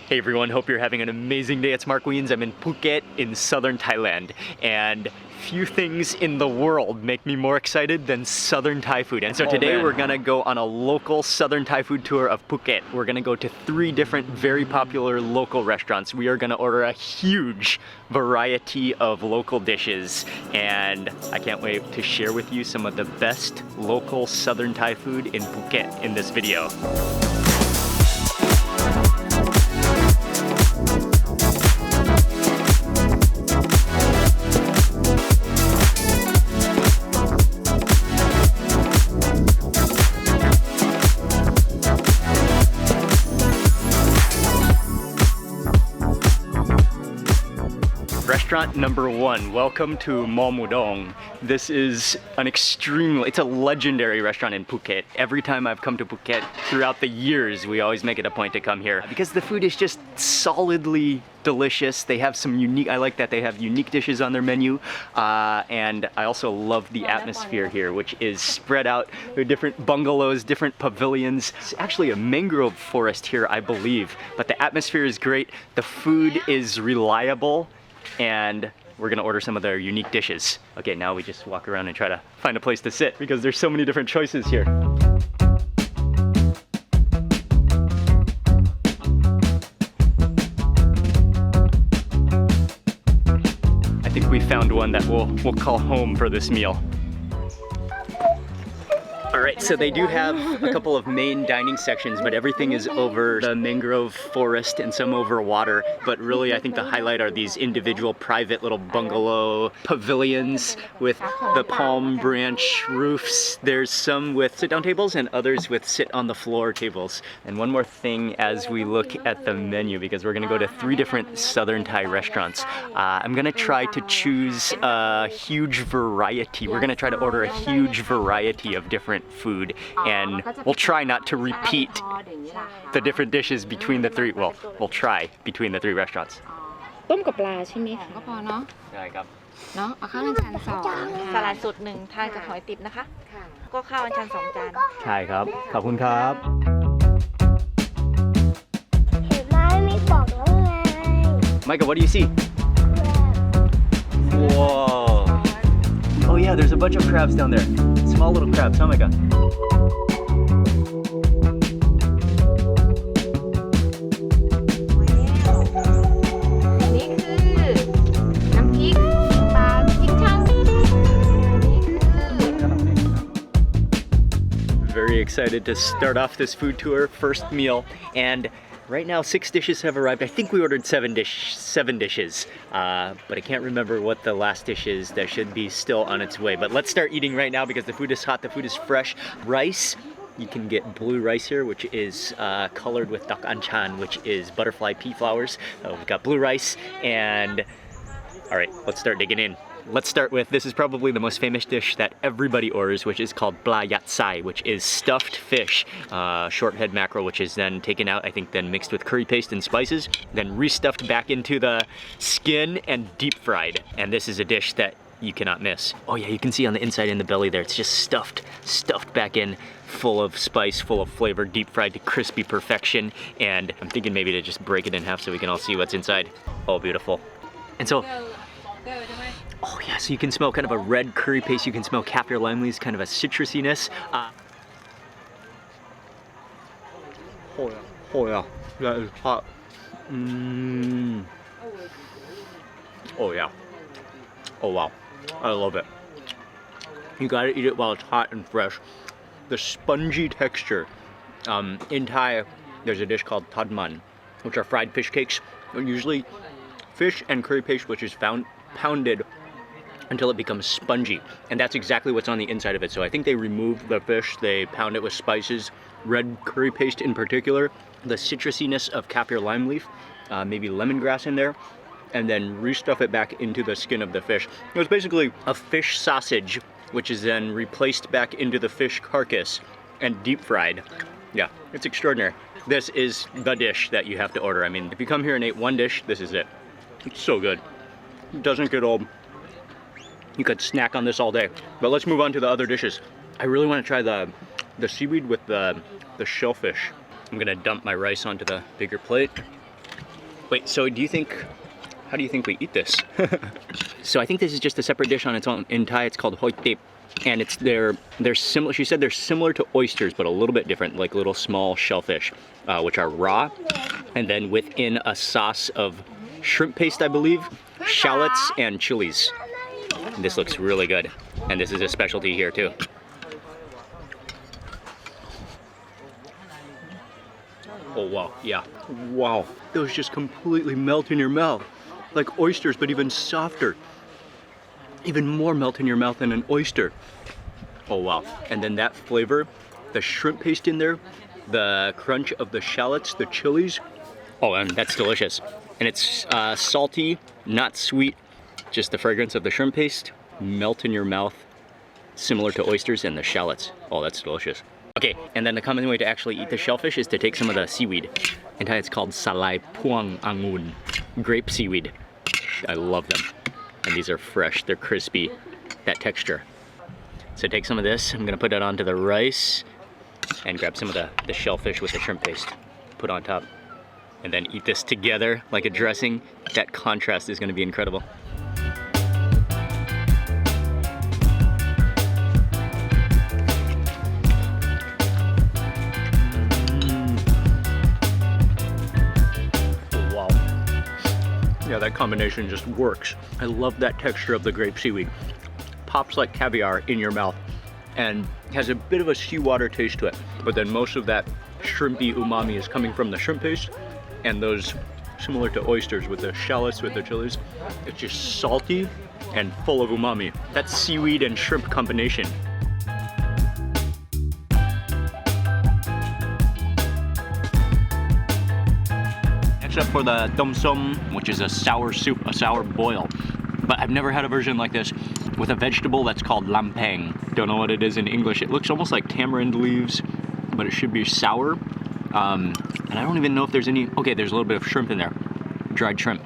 Hey everyone, hope you're having an amazing day. It's Mark Wiens. I'm in Phuket in southern Thailand, and few things in the world make me more excited than southern Thai food. And so today we're gonna go on a local southern Thai food tour of Phuket. We're gonna go to 3 different very popular local restaurants. We are gonna order a huge variety of local dishes, and I can't wait to share with you some of the best local southern Thai food in Phuket in this video. Restaurant number 1, welcome to Mor Mu Dong. This is it's a legendary restaurant in Phuket. Every time I've come to Phuket throughout the years, we always make it a point to come here because the food is just solidly delicious. They have I like that they have unique dishes on their menu. And I also love the atmosphere here, which is spread out. There are different bungalows, different pavilions. It's actually a mangrove forest here, I believe, but the atmosphere is great. The food is reliable. And we're gonna order some of their unique dishes. Okay, now we just walk around and try to find a place to sit because there's so many different choices here. I think we found one that we'll call home for this meal. Alright, so they do have a couple of main dining sections, but everything is over the mangrove forest and some over water. But really, I think the highlight are these individual private little bungalow pavilions with the palm branch roofs. There's some with sit-down tables and others with sit-on-the-floor tables. And one more thing as we look at the menu, because we're gonna go to 3 different southern Thai restaurants. I'm gonna try to choose a huge variety. We're gonna try to order a huge variety of different food, and we'll try not to repeat the different dishes between the 3. Well, we'll try between the 3 restaurants. ต้มกับปลาใช่ไหมคะก็พอเนาะ ได้ครับ เนาะเอาข้าวอัญชัน2สลัดสด1ทานกับหอยติดนะคะก็ข้าวอัญชัน2จานใช่ครับขอบคุณครับ เห็นไหมมีบอกแล้วไง Michael, what do you see? Whoa. Oh yeah, there's a bunch of crabs down there. Small little crabs. Oh my god. นี่คือน้ำพริกปลาพริกช่อง Very excited to start off this food tour, first meal, and right now 6 dishes have arrived. I think we ordered 7 dishes, but I can't remember what the last dish is. That should be still on its way. But let's start eating right now because the food is hot, the food is fresh. Rice, you can get blue rice here, which is colored with dak anchan, which is butterfly pea flowers. We've got blue rice, and all right, let's start digging in. Let's start with, this is probably the most famous dish that everybody orders, which is called pla yatsai, which is stuffed fish, short head mackerel, which is then taken out, I think then mixed with curry paste and spices, then restuffed back into the skin and deep fried. And this is a dish that you cannot miss. Oh yeah, you can see on the inside in the belly there, it's just stuffed back in, full of spice, full of flavor, deep fried to crispy perfection. And I'm thinking maybe to just break it in half so we can all see what's inside. Oh, beautiful. And so, oh yeah, so you can smell kind of a red curry paste, you can smell kaffir lime leaves, kind of a citrusiness. Oh yeah, that is hot. Oh yeah. Oh wow, I love it. You gotta eat it while it's hot and fresh. The spongy texture. In Thai, there's a dish called tadman, which are fried fish cakes. Usually fish and curry paste, which is pounded until it becomes spongy, and that's exactly what's on the inside of it. So I think they remove the fish, they pound it with spices, red curry paste in particular, the citrusiness of kaffir lime leaf, maybe lemongrass in there, and then restuff it back into the skin of the fish. It was basically a fish sausage, which is then replaced back into the fish carcass and deep fried. Yeah, it's extraordinary. This is the dish that you have to order. I mean, if you come here and ate one dish, this is it. It's so good. It doesn't get old. You could snack on this all day. But let's move on to the other dishes. I really want to try the seaweed with the shellfish. I'm gonna dump my rice onto the bigger plate. Wait, so how do you think we eat this? So I think this is just a separate dish on its own. In Thai, it's called hoi tip. And they're similar, she said they're similar to oysters, but a little bit different, like little small shellfish, which are raw. And then within a sauce of shrimp paste, I believe, shallots and chilies. This looks really good. And this is a specialty here too. Oh wow, yeah. Wow, those just completely melt in your mouth. Like oysters, but even softer. Even more melt in your mouth than an oyster. Oh wow. And then that flavor, the shrimp paste in there, the crunch of the shallots, the chilies. Oh, and that's delicious. And it's salty, not sweet, just the fragrance of the shrimp paste melt in your mouth, similar to oysters and the shallots. Oh, that's delicious. Okay, and then the common way to actually eat the shellfish is to take some of the seaweed. In Thai, it's called salai puang angun, grape seaweed. I love them. And these are fresh, they're crispy, that texture. So take some of this, I'm gonna put it onto the rice and grab some of the shellfish with the shrimp paste, put on top. And then eat this together like a dressing. That contrast is gonna be incredible. Wow. Yeah, that combination just works. I love that texture of the grape seaweed. Pops like caviar in your mouth and has a bit of a seawater taste to it. But then most of that shrimpy umami is coming from the shrimp paste and those similar to oysters with the shallots, with the chilies. It's just salty and full of umami. That seaweed and shrimp combination. Next up for the tom som, which is a sour soup, a sour boil. But I've never had a version like this with a vegetable that's called lampang. Don't know what it is in English. It looks almost like tamarind leaves, but it should be sour. And I don't even know if there's any, okay, there's a little bit of shrimp in there, dried shrimp.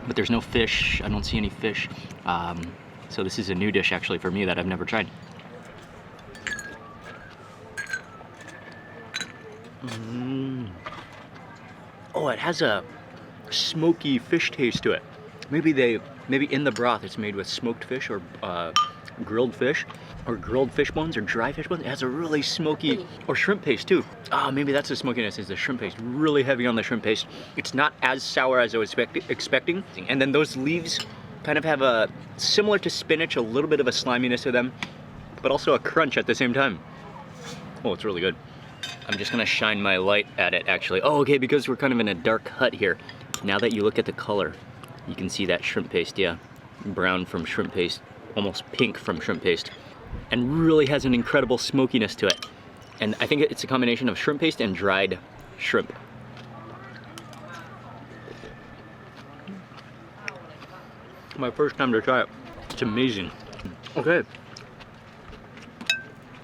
But there's no fish, I don't see any fish. So this is a new dish actually for me that I've never tried. Oh, it has a smoky fish taste to it. Maybe in the broth it's made with smoked fish or grilled fish or grilled fish bones or dry fish bones. It has a really smoky, or shrimp paste too. Maybe that's the smokiness, is the shrimp paste. Really heavy on the shrimp paste. It's not as sour as I was expecting. And then those leaves kind of have a, similar to spinach, a little bit of a sliminess to them, but also a crunch at the same time. Oh, it's really good. I'm just gonna shine my light at it actually. Oh, okay, because we're kind of in a dark hut here. Now that you look at the color, you can see that shrimp paste, yeah. Brown from shrimp paste, almost pink from shrimp paste. And really has an incredible smokiness to it. And I think it's a combination of shrimp paste and dried shrimp. My first time to try it. It's amazing. Okay.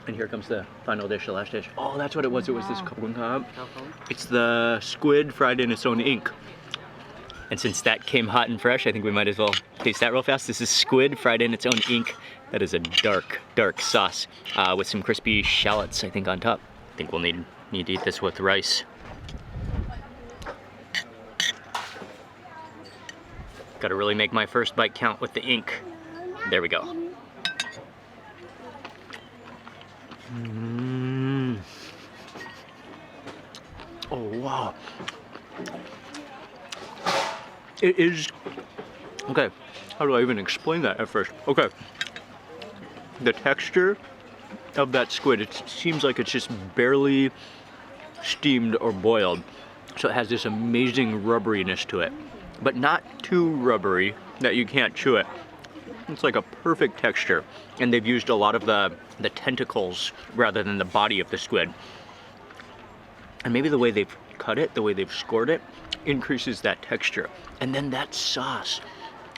And here comes the final dish, the last dish. Oh, that's what it was. It was this khop. It's the squid fried in its own ink. And since that came hot and fresh, I think we might as well taste that real fast. This is squid fried in its own ink. That is a dark, dark sauce with some crispy shallots, I think, on top. I think we'll need to eat this with rice. Gotta really make my first bite count with the ink. There we go. Oh, wow. It is, okay, how do I even explain that at first? Okay, the texture of that squid, it seems like it's just barely steamed or boiled. So it has this amazing rubberiness to it, but not too rubbery that you can't chew it. It's like a perfect texture. And they've used a lot of the tentacles rather than the body of the squid. And maybe the way they've cut it, the way they've scored it, increases that texture. And then that sauce,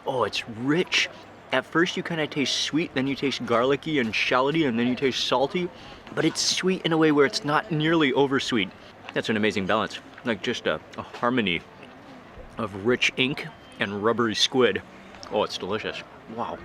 oh, it's rich. At first you kind of taste sweet, then you taste garlicky and shalloty, and then you taste salty, but it's sweet in a way where it's not nearly oversweet. That's an amazing balance. Like just a harmony of rich ink and rubbery squid. Oh, it's delicious. Wow.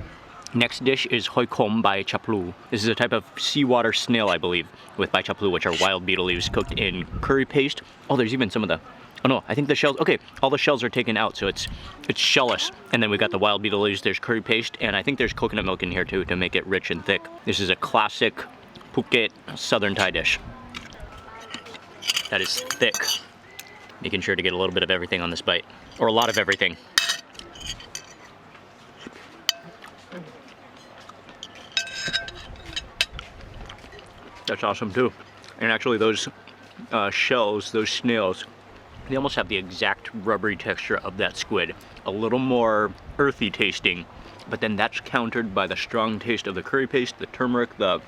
Next dish is Hoikombai Chapu. This is a type of seawater snail, I believe, with bai chapu, which are wild beetle leaves cooked in curry paste. Oh, there's even some of the Oh no, I think the shells, okay, all the shells are taken out, so it's shellless. And then we got the wild beetle leaves, there's curry paste, and I think there's coconut milk in here too to make it rich and thick. This is a classic Phuket Southern Thai dish. That is thick. Making sure to get a little bit of everything on this bite, or a lot of everything. That's awesome too. And actually those shells, those snails, they almost have the exact rubbery texture of that squid. A little more earthy tasting, but then that's countered by the strong taste of the curry paste, the turmeric, the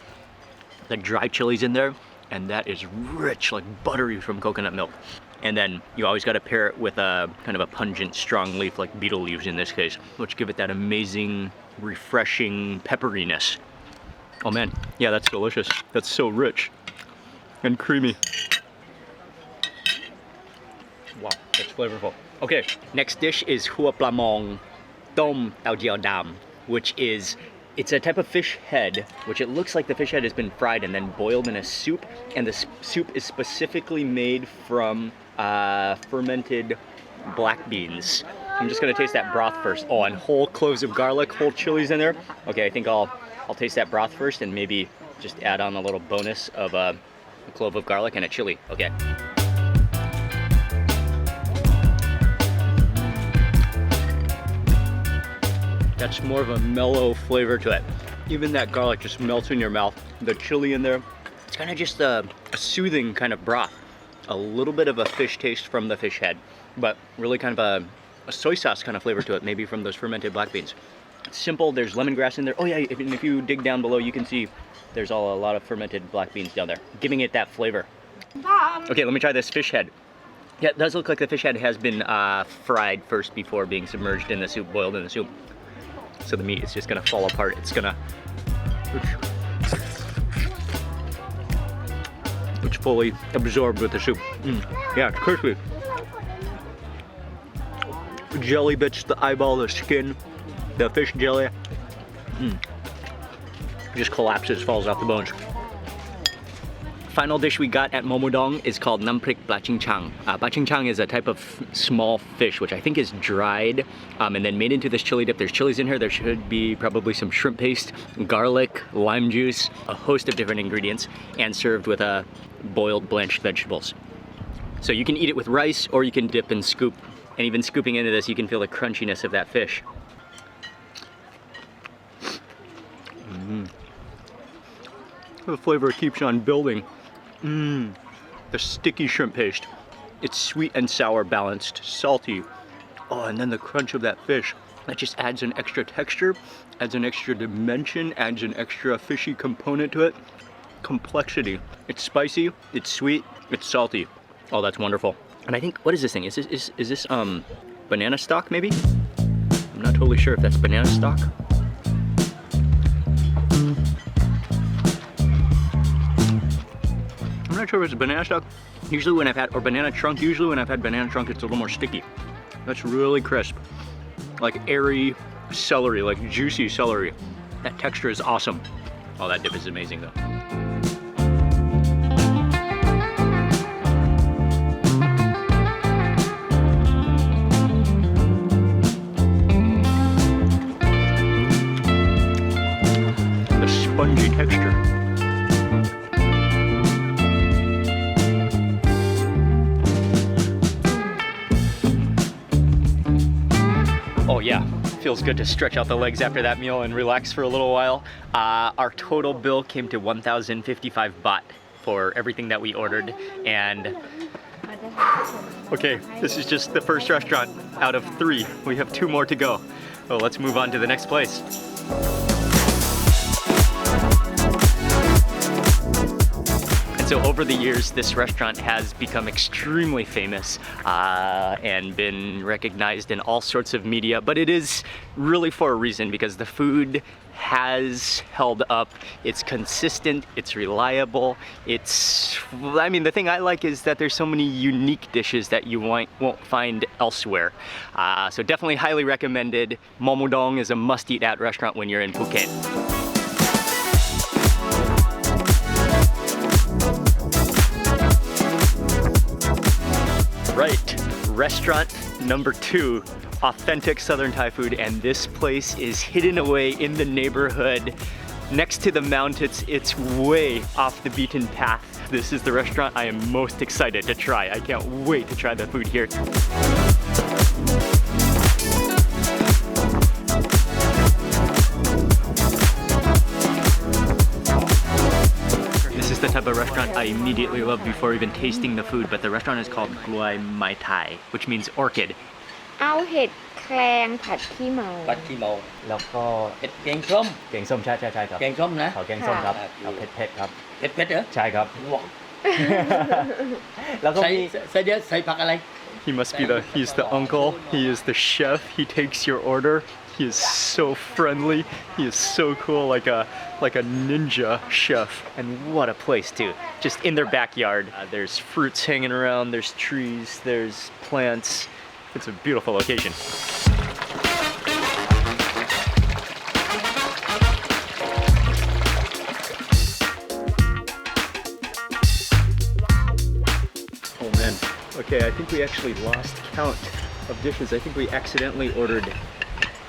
dry chilies in there, and that is rich, like buttery from coconut milk. And then you always got to pair it with a kind of a pungent, strong leaf like beetle leaves in this case, which give it that amazing, refreshing pepperiness. Oh man, yeah, that's delicious. That's so rich and creamy. Wow, that's flavorful. Okay, next dish is Blamong Tadsung, which is, it's a type of fish head, which it looks like the fish head has been fried and then boiled in a soup, and the soup is specifically made from fermented black beans. I'm just gonna taste that broth first. Oh, and whole cloves of garlic, whole chilies in there. Okay, I think I'll taste that broth first and maybe just add on a little bonus of a clove of garlic and a chili. Okay. That's more of a mellow flavor to it. Even that garlic just melts in your mouth. The chili in there, it's kind of just a soothing kind of broth. A little bit of a fish taste from the fish head, but really kind of a soy sauce kind of flavor to it, maybe from those fermented black beans. Simple, there's lemongrass in there. Oh yeah, if you dig down below, you can see there's a lot of fermented black beans down there, giving it that flavor. Okay, let me try this fish head. Yeah, it does look like the fish head has been fried first before being submerged in the soup, boiled in the soup. So the meat is just gonna fall apart. It's fully absorbed with the soup. Yeah, it's crispy. Jelly bits, the eyeball, the skin, the fish jelly. Just collapses, falls off the bones. Final dish we got at Mor Mu Dong is called pla ching chang. Pla ching chang is a type of small fish, which I think is dried and then made into this chili dip. There's chilies in here. There should be probably some shrimp paste, garlic, lime juice, a host of different ingredients, and served with boiled blanched vegetables. So you can eat it with rice, or you can dip and scoop. And even scooping into this, you can feel the crunchiness of that fish. The flavor keeps on building. The sticky shrimp paste. It's sweet and sour balanced, salty. Oh, and then the crunch of that fish. That just adds an extra texture, adds an extra dimension, adds an extra fishy component to it. Complexity. It's spicy, it's sweet, it's salty. Oh, that's wonderful. And I think, what is this thing? Is this banana stock maybe? I'm not totally sure if that's banana stock. I'm not sure if it's banana stock. Usually when I've had, or banana trunk, usually when I've had banana trunk, it's a little more sticky. That's really crisp. Like airy celery, like juicy celery. That texture is awesome. Oh, that dip is amazing though. The spongy texture. Oh yeah, feels good to stretch out the legs after that meal and relax for a little while. Our total bill came to 1,055 baht for everything that we ordered, and okay, this is just the first restaurant out of 3. We have 2 more to go. So let's move on to the next place. So over the years, this restaurant has become extremely famous and been recognized in all sorts of media, but it is really for a reason, because the food has held up. It's consistent, it's reliable, I mean, the thing I like is that there's so many unique dishes that you won't find elsewhere. So definitely highly recommended. Mor Mu Dong is a must-eat at restaurant when you're in Phuket. Right, restaurant number 2, authentic Southern Thai food, and this place is hidden away in the neighborhood next to the mountains. It's way off the beaten path. This is the restaurant I am most excited to try. I can't wait to try the food here. This is the type of restaurant I immediately love before even tasting the food, but the restaurant is called Gaiban Tom, which means orchid. เอาเห็ดแครงผัดขี้เมา ปัดขี้เมา แล้วก็ เผ็ดแกงส้ม แกงส้มใช่ครับ แกงส้มนะ ขอแกงส้มครับเอาเผ็ดครับ เผ็ดเหรอ ใช่ครับ ว้าว แล้วก็ ใส่ มี ใส่เดี๋ยวใส่ผักอะไร he's the uncle, he is the chef, he takes your order. He is so friendly, he is so cool, like a ninja chef. And what a place too, just in their backyard. There's fruits hanging around, there's trees, there's plants. It's a beautiful location. Oh man, okay, I think we actually lost count of dishes. I think we accidentally ordered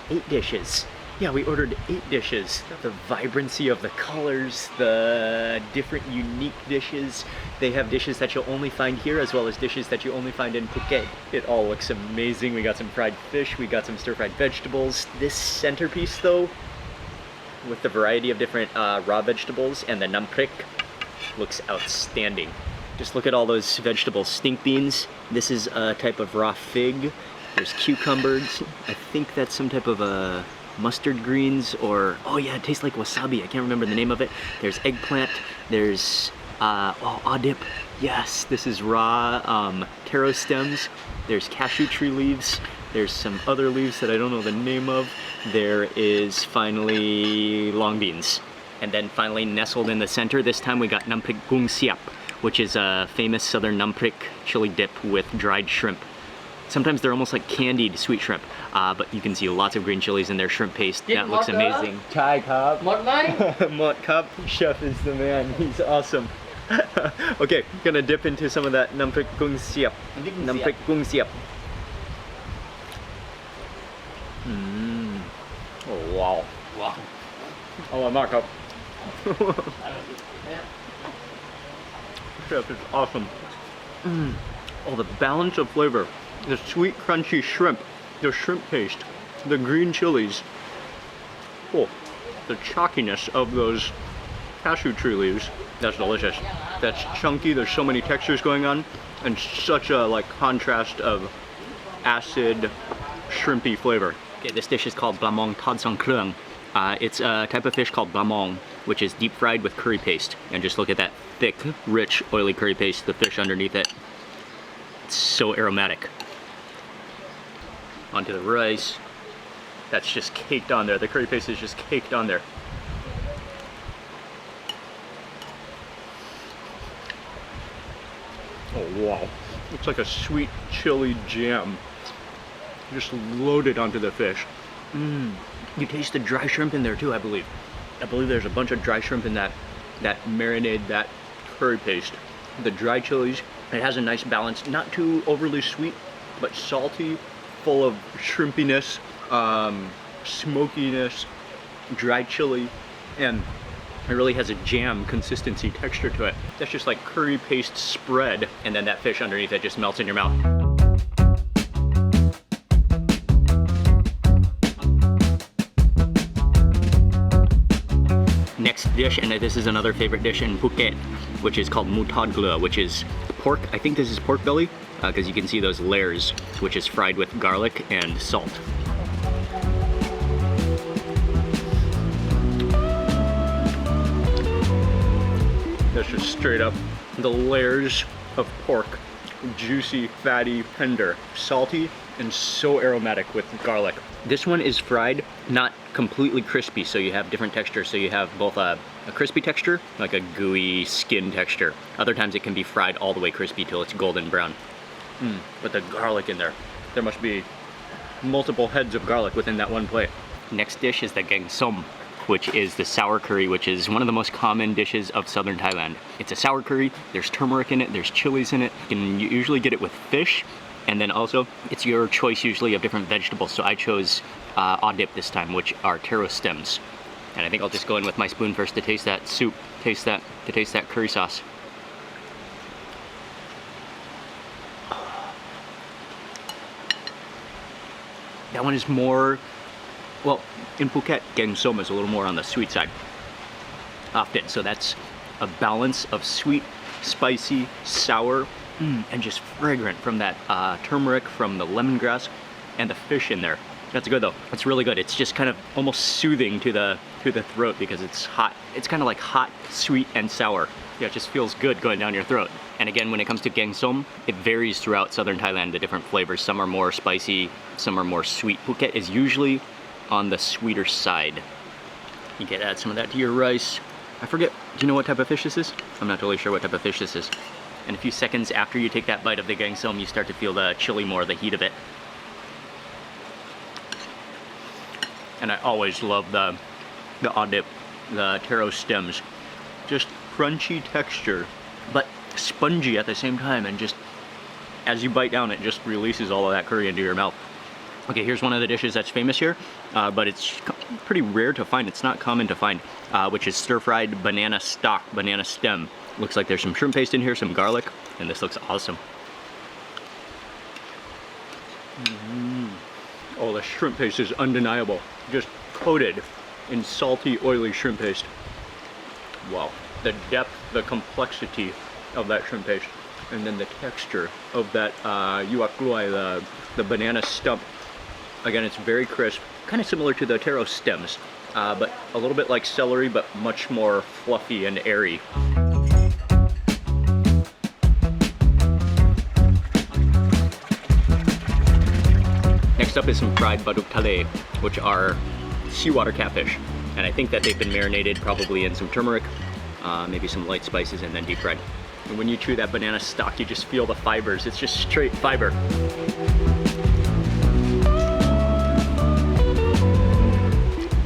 8 dishes. Yeah, we ordered 8 dishes. The vibrancy of the colors, the different unique dishes. They have dishes that you'll only find here as well as dishes that you only find in Phuket. It all looks amazing. We got some fried fish, we got some stir-fried vegetables. This centerpiece though, with the variety of different raw vegetables and the namprik, looks outstanding. Just look at all those vegetables. Stink beans, this is a type of raw fig. There's cucumbers. I think that's some type of mustard greens or, oh yeah, it tastes like wasabi. I can't remember the name of it. There's eggplant. There's, adip. Yes, this is raw taro stems. There's cashew tree leaves. There's some other leaves that I don't know the name of. There is finally long beans. And then finally nestled in the center, this time we got namprik gung siap, which is a famous southern namprik chili dip with dried shrimp. Sometimes they're almost like candied sweet shrimp, but you can see lots of green chilies in their shrimp paste. That looks amazing. Chai cup. หมดไหม Mot cup. Chef is the man. He's awesome. Okay, gonna dip into some of that namprik gung siap. Namprik gung siap. Oh wow. ว้าว Oh, I'm up. Chef is awesome. Oh, the balance of flavor. The sweet, crunchy shrimp, the shrimp paste, the green chilies. Oh, the chalkiness of those cashew tree leaves. That's delicious. That's chunky. There's so many textures going on, and such a contrast of acid, shrimpy flavor. Okay, this dish is called Blamong Tadsung. It's a type of fish called blamong, which is deep fried with curry paste. And just look at that thick, rich, oily curry paste, the fish underneath it. It's so aromatic. Onto the rice. That's just caked on there. The curry paste is just caked on there. Oh wow. Looks like a sweet chili jam. Just loaded onto the fish. You taste the dry shrimp in there too, I believe. I believe there's a bunch of dry shrimp in that marinade, that curry paste. The dry chilies, it has a nice balance. Not too overly sweet, but salty, full of shrimpiness, smokiness, dry chili, and it really has a jam consistency texture to it. That's just like curry paste spread, and then that fish underneath it just melts in your mouth. Next dish, and this is another favorite dish in Phuket, which is called mu thod glua, which is pork. I think this is pork belly, because you can see those layers, which is fried with garlic and salt. That's just straight up the layers of pork, juicy, fatty, tender, salty, and so aromatic with garlic. This one is fried, not completely crispy, so you have different textures. So you have both a crispy texture, like a gooey skin texture. Other times it can be fried all the way crispy till it's golden brown. With the garlic in there. There must be multiple heads of garlic within that one plate. Next dish is the geng som, which is the sour curry, which is one of the most common dishes of southern Thailand. It's a sour curry, there's turmeric in it, there's chilies in it. You can usually get it with fish, And then also, it's your choice usually of different vegetables. So I chose dip this time, which are taro stems. And I think I'll just go in with my spoon first to taste that soup, to taste that curry sauce. That one is more, well, in Phuket, Geng Som is a little more on the sweet side often. So that's a balance of sweet, spicy, sour, and just fragrant from that turmeric, from the lemongrass, and the fish in there. That's good though. It's really good. It's just kind of almost soothing to the throat because it's hot. It's kind of like hot, sweet, and sour. Yeah, it just feels good going down your throat. And again, when it comes to Geng Som, it varies throughout southern Thailand, the different flavors. Some are more spicy, some are more sweet. Phuket is usually on the sweeter side. You can add some of that to your rice. I forget, do you know what type of fish this is? I'm not totally sure what type of fish this is. And a few seconds after you take that bite of the Geng Som, you start to feel the chili more, the heat of it. And I always love the dip, the taro stems. Just crunchy texture, but spongy at the same time, and just as you bite down, it just releases all of that curry into your mouth. Okay, here's one of the dishes that's famous here, but it's pretty rare to find. It's not common to find, which is stir-fried banana stock, banana stem. Looks like there's some shrimp paste in here, some garlic, and this looks awesome. Oh, the shrimp paste is undeniable. Just coated in salty, oily shrimp paste. Wow. The depth, the complexity of that shrimp paste, and then the texture of that yuak gluai, the banana stump. Again, it's very crisp, kind of similar to the taro stems, but a little bit like celery, but much more fluffy and airy. Next up is some fried baduk tale, which are seawater catfish. And I think that they've been marinated probably in some turmeric, maybe some light spices, and then deep fried. And when you chew that banana stock, you just feel the fibers. It's just straight fiber.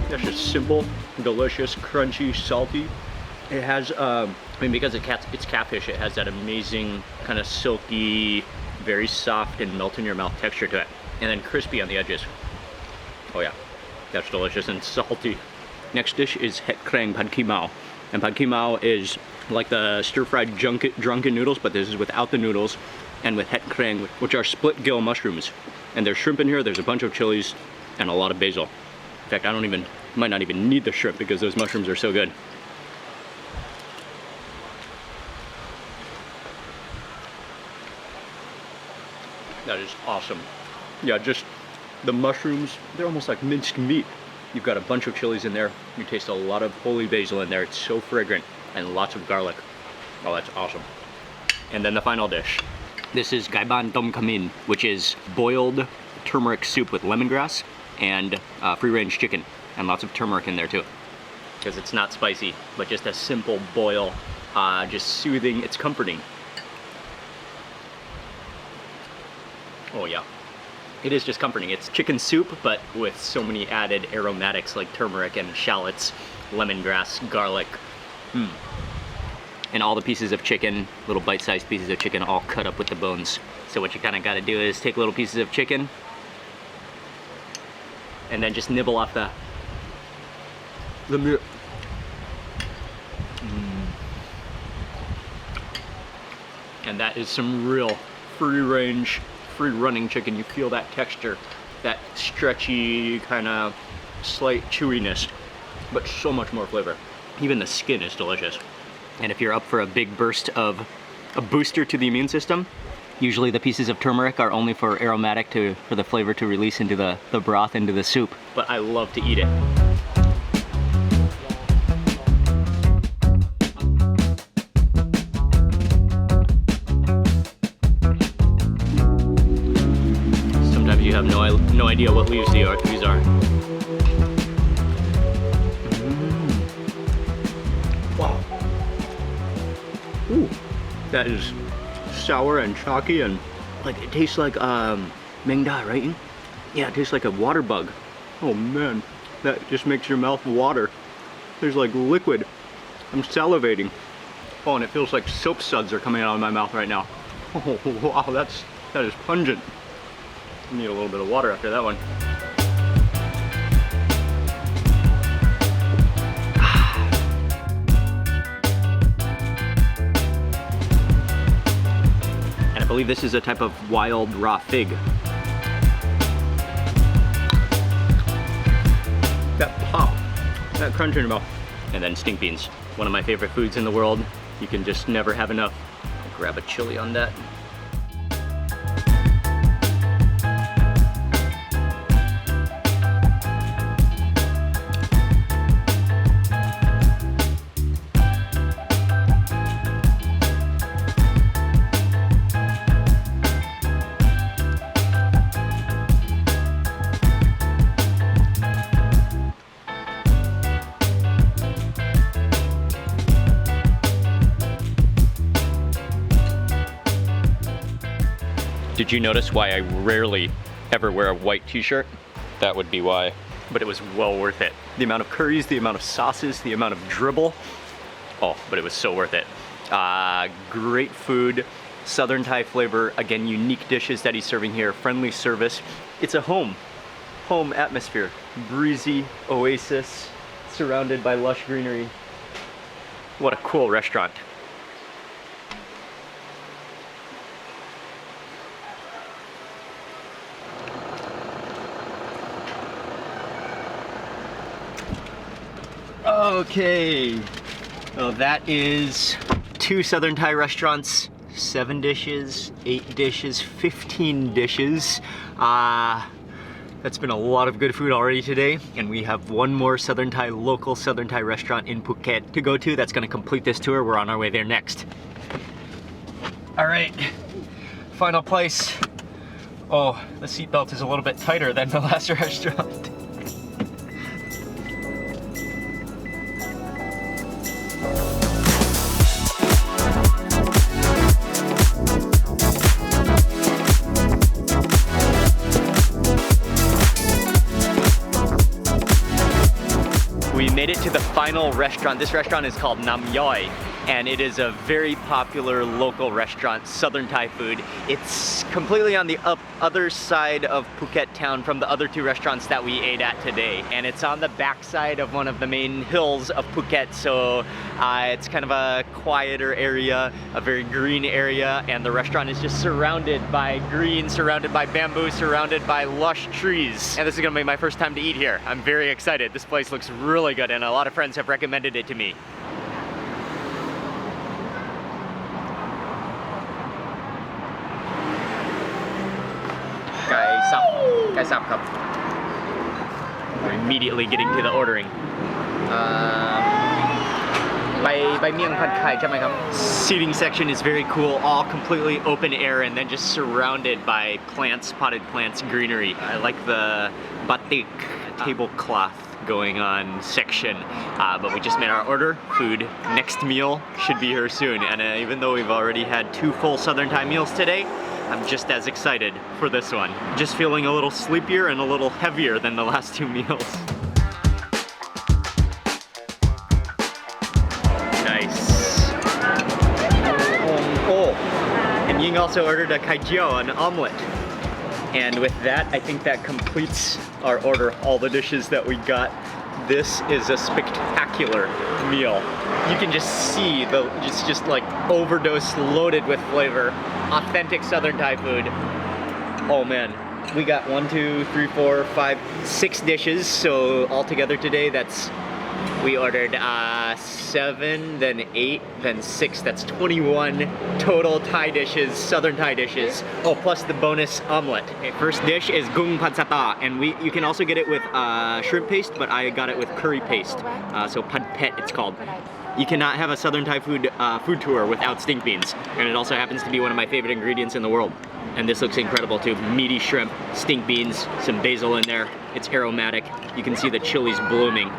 That's just simple, delicious, crunchy, salty. It has, I mean, because it's catfish, it has that amazing kind of silky, very soft and melt in your mouth texture to it. And then crispy on the edges. Oh yeah, that's delicious and salty. Next dish is Hetrang Panki Mao. And Panki Mao is like the stir-fried drunken noodles, but this is without the noodles, and with Hetrang, which are split gill mushrooms. And there's shrimp in here, there's a bunch of chilies, and a lot of basil. In fact, might not even need the shrimp because those mushrooms are so good. That is awesome. Yeah, just the mushrooms, they're almost like minced meat. You've got a bunch of chilies in there. You taste a lot of holy basil in there. It's so fragrant, and lots of garlic. Oh, that's awesome. And then the final dish. This is Gaiban Tom Kamin, which is boiled turmeric soup with lemongrass and free-range chicken, and lots of turmeric in there too, because it's not spicy, but just a simple boil, just soothing. It's comforting. Oh yeah. It is just comforting. It's chicken soup, but with so many added aromatics like turmeric and shallots, lemongrass, garlic. And all the pieces of chicken, little bite-sized pieces of chicken, all cut up with the bones. So what you kind of got to do is take little pieces of chicken and then just nibble off the meat. And that is some real free-range, free-running chicken. You feel that texture, that stretchy kind of slight chewiness, but so much more flavor. Even the skin is delicious. And if you're up for a big burst of a booster to the immune system, usually the pieces of turmeric are only for aromatic, for the flavor to release into the broth, into the soup. But I love to eat it. You have no idea what leaves these are. Wow. Ooh, that is sour and chalky, and like it tastes like Melinda, right? Yeah, it tastes like a water bug. Oh man, that just makes your mouth water. There's like liquid. I'm salivating. Oh, and it feels like soap suds are coming out of my mouth right now. Oh wow, that's That is pungent. Need a little bit of water after that one. And I believe this is a type of wild raw fig. That pop, that crunch in your mouth. And then stink beans, one of my favorite foods in the world. You can just never have enough. I'll grab a chili on that. Did you notice why I rarely ever wear a white t-shirt? That would be why. But it was well worth it. The amount of curries, the amount of sauces, the amount of dribble. Oh, but it was so worth it. Great food, Southern Thai flavor. Again, unique dishes that he's serving here, friendly service. It's a home atmosphere. Breezy oasis, surrounded by lush greenery. What a cool restaurant. Okay, well that is 2 Southern Thai restaurants, 7 dishes, 8 dishes, 15 dishes. That's been a lot of good food already today, and we have one more Southern Thai, local Southern Thai restaurant in Phuket to go to. That's gonna complete this tour. We're on our way there next. All right, final place. Oh, the seatbelt is a little bit tighter than the last restaurant. We made it to the final restaurant. This restaurant is called Nam Yoi, and it is a very popular local restaurant, Southern Thai food. It's completely on the other side of Phuket town from the other 2 restaurants that we ate at today. And it's on the backside of one of the main hills of Phuket, so it's kind of a quieter area, a very green area, and the restaurant is just surrounded by green, surrounded by bamboo, surrounded by lush trees. And this is gonna be my first time to eat here. I'm very excited. This place looks really good, and a lot of friends have recommended it to me. Gai sap cup. We're immediately getting to the ordering. Seating section is very cool, all completely open air and then just surrounded by plants, potted plants, greenery. I like the batik tablecloth going on section, but we just made our order. Food, next meal should be here soon, and even though we've already had 2 full Southern Thai meals today, I'm just as excited for this one. Just feeling a little sleepier and a little heavier than the last 2 meals. Nice. Oh, and Ying also ordered a kai jiao, an omelet. And with that, I think that completes our order, all the dishes that we got. This is a spectacular meal. You can just see it's just like overdose loaded with flavor. Authentic Southern Thai food. Oh man, we got 1, 2, 3, 4, 5, 6 dishes. So altogether today, we ordered 7, then 8, then 6. That's 21 total Thai dishes, Southern Thai dishes. Oh, plus the bonus omelet. Okay, first dish is gung pad sata, and you can also get it with shrimp paste, but I got it with curry paste. So pad pet, it's called. You cannot have a Southern Thai food tour without stink beans, and it also happens to be one of my favorite ingredients in the world. And this looks incredible too. Meaty shrimp, stink beans, some basil in there. It's aromatic. You can see the chilies blooming.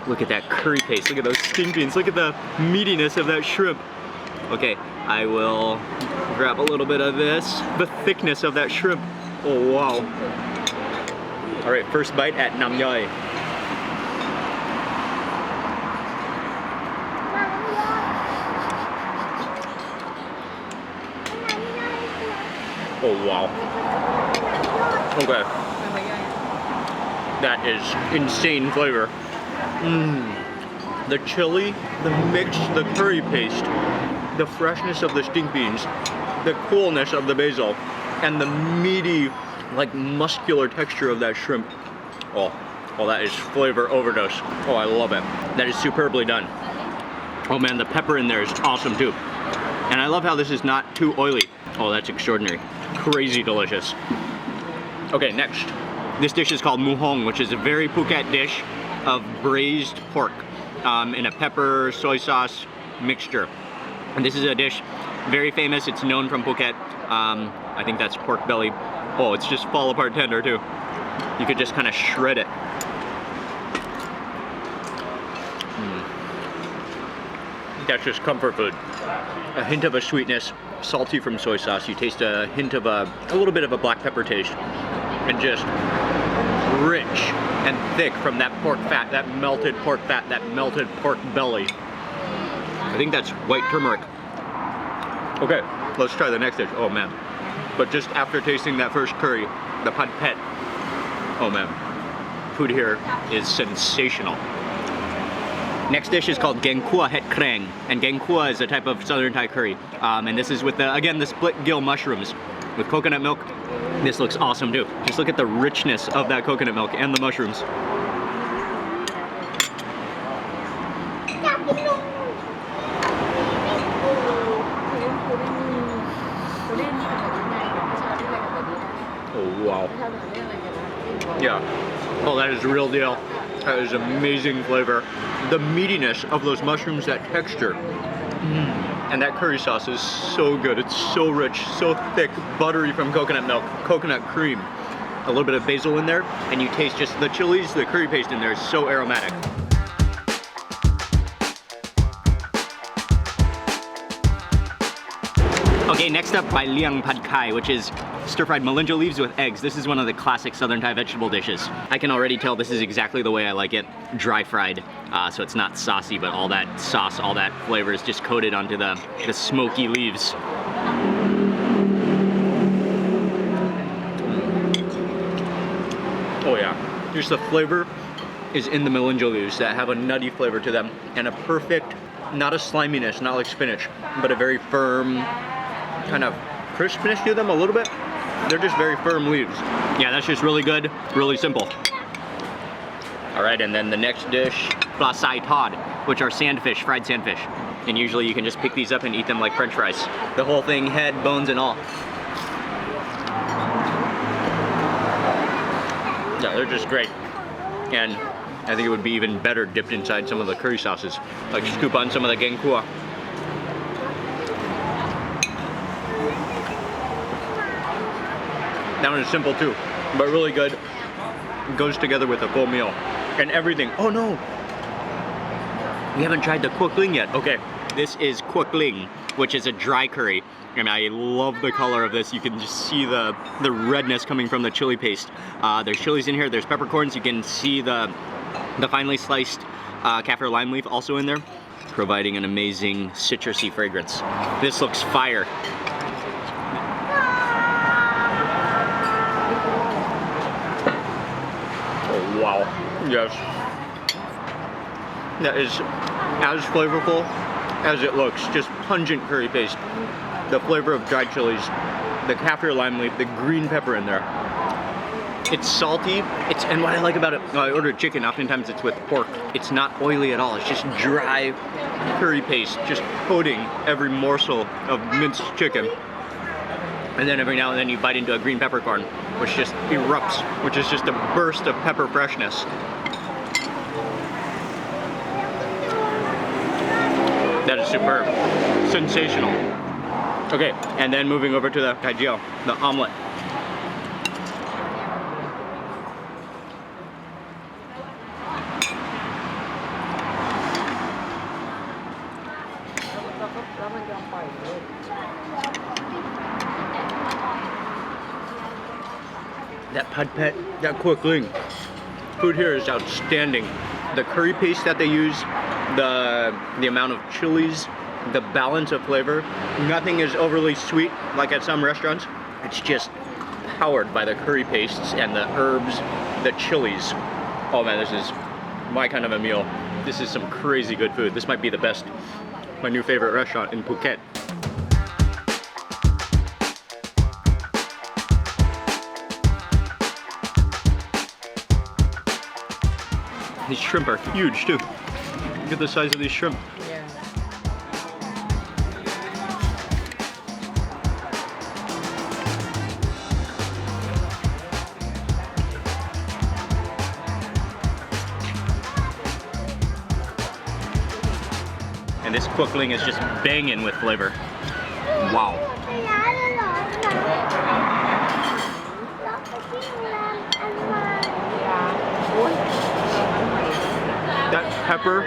Look at that curry paste. Look at those stink beans. Look at the meatiness of that shrimp. Okay, I will grab a little bit of this. The thickness of that shrimp. Oh wow. All right, first bite at Nam Yoi. Oh wow. Okay. That is insane flavor. The chili, the mix, the curry paste, the freshness of the stink beans, the coolness of the basil, and the meaty, like muscular texture of that shrimp. Oh, that is flavor overdose. Oh, I love it. That is superbly done. Oh man, the pepper in there is awesome too. And I love how this is not too oily. Oh, that's extraordinary. Crazy delicious. Okay, next. This dish is called Muhong, which is a very Phuket dish of braised pork in a pepper, soy sauce mixture. And this is a dish very famous. It's known from Phuket. I think that's pork belly. Oh, it's just fall apart tender too. You could just kind of shred it. That's just comfort food. A hint of a sweetness, salty from soy sauce. You taste a hint of a little bit of a black pepper taste. And just rich and thick from that pork fat, that melted pork fat, that melted pork belly. I think that's white turmeric. Okay, let's try the next dish. Oh man. But just after tasting that first curry, the pad pet, oh man, food here is sensational. Next dish is called Gengkua Hetrang, and Gengkua is a type of southern Thai curry. And this is with the split gill mushrooms with coconut milk. This looks awesome too. Just look at the richness of that coconut milk and the mushrooms. Oh wow. Yeah. Oh, that is the real deal. That is amazing flavor. The meatiness of those mushrooms, that texture. And that curry sauce is so good. It's so rich, so thick, buttery from coconut milk, coconut cream. A little bit of basil in there, and you taste just the chilies, the curry paste in there is so aromatic. Okay, next up, Bai Liang Pad Kai, which is stir-fried Melinda leaves with eggs. This is one of the classic southern Thai vegetable dishes. I can already tell this is exactly the way I like it, dry fried. So it's not saucy, but all that sauce, all that flavor is just coated onto the smoky leaves. Oh yeah, just the flavor is in the Melinda leaves that have a nutty flavor to them, and a perfect, not a sliminess, not like spinach, but a very firm, kind of crispness to them a little bit. They're just very firm leaves. Yeah, that's just really good, really simple. All right, and then the next dish, pla sai tod, which are sandfish, fried sandfish. And usually you can just pick these up and eat them like French fries. The whole thing, head, bones, and all. Yeah, they're just great. And I think it would be even better dipped inside some of the curry sauces. Like scoop on some of the gengkua. That one is simple too, but really good. It goes together with a full meal. And everything. Oh no! We haven't tried the kuok ling yet. Okay, this is kuok ling, which is a dry curry. And I love the color of this. You can just see the redness coming from the chili paste. There's chilies in here, there's peppercorns. You can see the finely sliced kaffir lime leaf also in there, providing an amazing citrusy fragrance. This looks fire. Oh wow, yes. That is as flavorful as it looks. Just pungent curry paste. The flavor of dried chilies, the kaffir lime leaf, the green pepper in there. It's salty. And what I like about it, I ordered chicken, oftentimes it's with pork. It's not oily at all. It's just dry curry paste, just coating every morsel of minced chicken. And then every now and then you bite into a green peppercorn, which just erupts, which is just a burst of pepper freshness. That is superb. Sensational. Okay, and then moving over to the kaijiao, the omelet. That pad pet, that kuok ling. Food here is outstanding. The curry paste that they use, the amount of chilies, the balance of flavor. Nothing is overly sweet like at some restaurants. It's just powered by the curry pastes and the herbs, the chilies. Oh man, this is my kind of a meal. This is some crazy good food. This might be the best, my new favorite restaurant in Phuket. These shrimp are huge too. Look at the size of these shrimp. And this quokling is just banging with flavor. Wow. ไปร้านอร่อยหน่อยเราไปที่โรงแรมอันวา That pepper,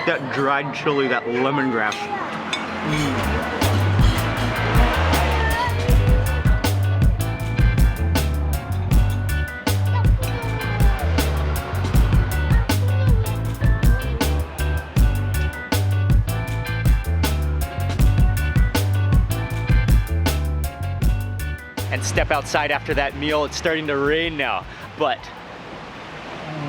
that dried chili, that lemongrass. And step outside after that meal. It's starting to rain now, but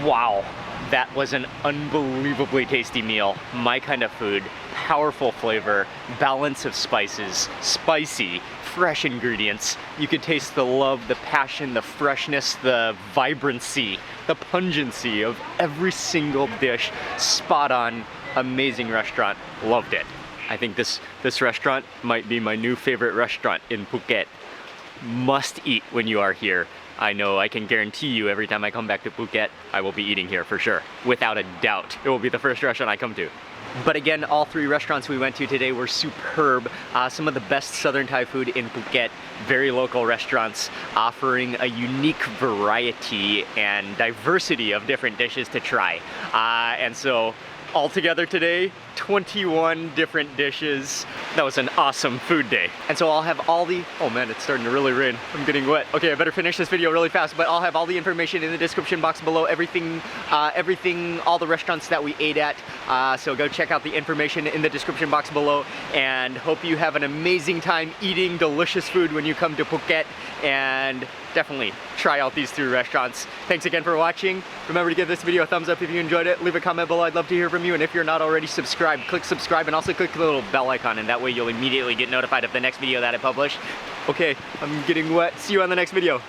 wow, that was an unbelievably tasty meal. My kind of food, powerful flavor, balance of spices, spicy, fresh ingredients. You could taste the love, the passion, the freshness, the vibrancy, the pungency of every single dish. Spot on, amazing restaurant, loved it. I think this restaurant might be my new favorite restaurant in Phuket. Must eat when you are here. I know I can guarantee you every time I come back to Phuket, I will be eating here for sure. Without a doubt, it will be the first restaurant I come to. But again, all three restaurants we went to today were superb. Some of the best Southern Thai food in Phuket, very local restaurants offering a unique variety and diversity of different dishes to try. And so altogether today, 21 different dishes. That was an awesome food day. And so I'll have all the, oh man, it's starting to really rain. I'm getting wet. Okay, I better finish this video really fast, but I'll have all the information in the description box below, everything, all the restaurants that we ate at. So go check out the information in the description box below, and hope you have an amazing time eating delicious food when you come to Phuket, and definitely try out these three restaurants. Thanks again for watching. Remember to give this video a thumbs up if you enjoyed it. Leave a comment below. I'd love to hear from you. And if you're not already subscribed, click subscribe and also click the little bell icon, and that way you'll immediately get notified of the next video that I publish. Okay, I'm getting wet. See you on the next video.